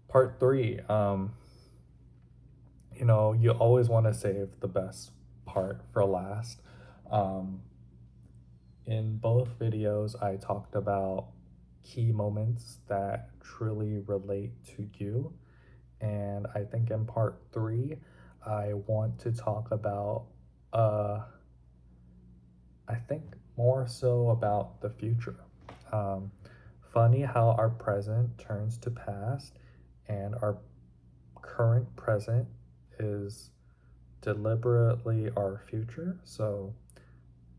Part three, you always want to save the best part for last. Um, in both videos, I talked about key moments that truly relate to you. And I think in part three, I want to talk about, uh, I think more so about the future. Um, Funny how our present turns to past and our current present is deliberately our future. So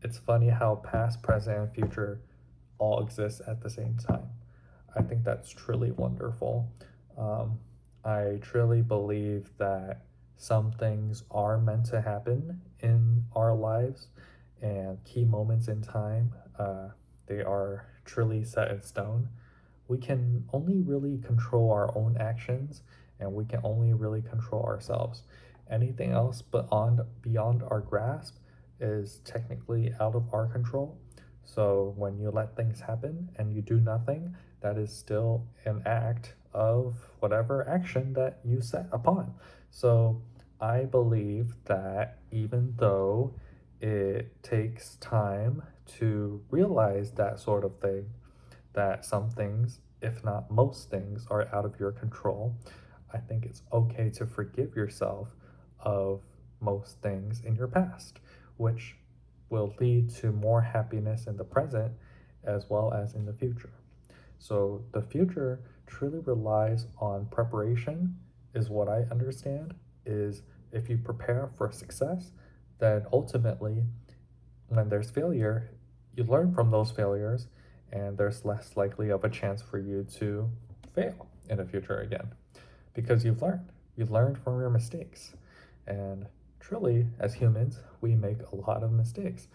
it's funny how past, present, and future all exist at the same time. I think that's truly wonderful. Um, I truly believe that some things are meant to happen in our lives and key moments in time. They are truly set in stone. We can only really control our own actions and we can only really control ourselves. Anything else beyond our grasp is technically out of our control. So when you let things happen and you do nothing, that is still an act of whatever action that you set upon. So I believe that even though it takes time to realize that sort of thing, that some things, if not most things, are out of your control, I think it's okay to forgive yourself of most things in your past, which will lead to more happiness in the present as well as in the future. So the future truly relies on preparation, is what I understand, is if you prepare for success, then ultimately when there's failure, you learn from those failures, and there's less likely of a chance for you to fail in the future again because you've learned. You learned from your mistakes. And truly, as humans, we make a lot of mistakes.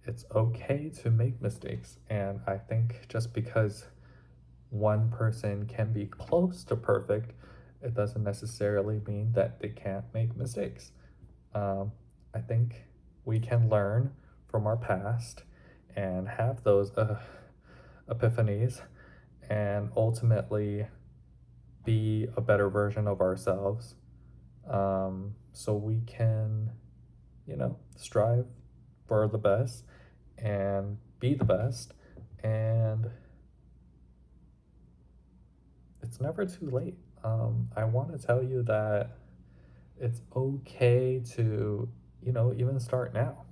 It's okay to make mistakes. And I think just because one person can be close to perfect, it doesn't necessarily mean that they can't make mistakes. I think we can learn from our past and have those epiphanies and ultimately be a better version of ourselves, so we can, strive for the best and be the best. And it's never too late. I want to tell you that it's okay to, even start now.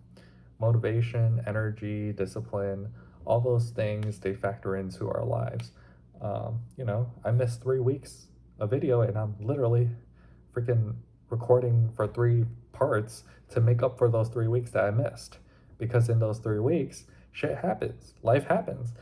Motivation, energy, discipline, all those things, they factor into our lives. I missed 3 weeks of video and I'm literally freaking recording for 3 parts to make up for those 3 weeks that I missed. Because in those 3 weeks, shit happens, life happens.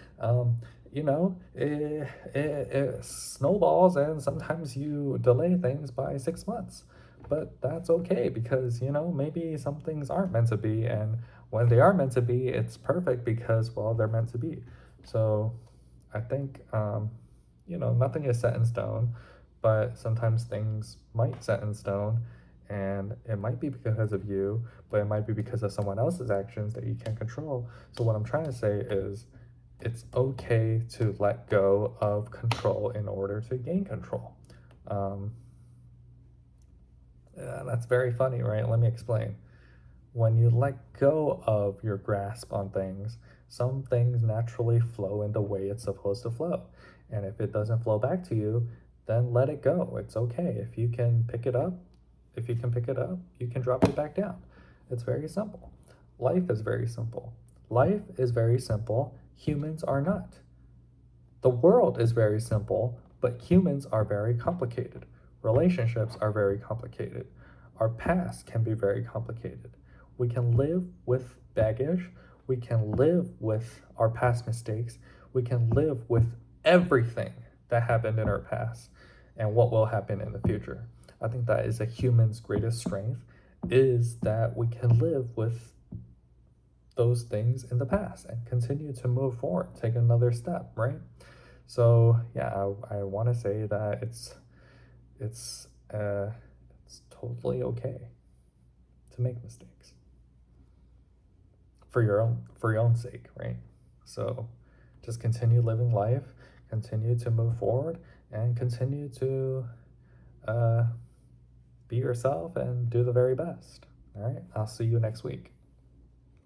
It snowballs and sometimes you delay things by 6 months. But that's okay because, maybe some things aren't meant to be. And when they are meant to be, it's perfect because, well, they're meant to be. So I think, nothing is set in stone, but sometimes things might set in stone, and it might be because of you, but it might be because of someone else's actions that you can't control. So what I'm trying to say is it's okay to let go of control in order to gain control. Um, yeah, that's very funny, right? Let me explain. When you let go of your grasp on things, some things naturally flow in the way it's supposed to flow. And if it doesn't flow back to you, then let it go. It's okay. If you can pick it up, you can drop it back down. It's very simple. Life is very simple. Life is very simple. Humans are not. The world is very simple, but humans are very complicated. Relationships are very complicated. Our past can be very complicated. We can live with baggage. We can live with our past mistakes. We can live with everything that happened in our past and what will happen in the future. I think that is a human's greatest strength, is that we can live with those things in the past and continue to move forward, take another step, right? So yeah, I want to say that it's uh, it's totally okay to make mistakes for your own sake, right? So just continue living life, continue to move forward, and continue to be yourself and do the very best. All right, I'll see you next week.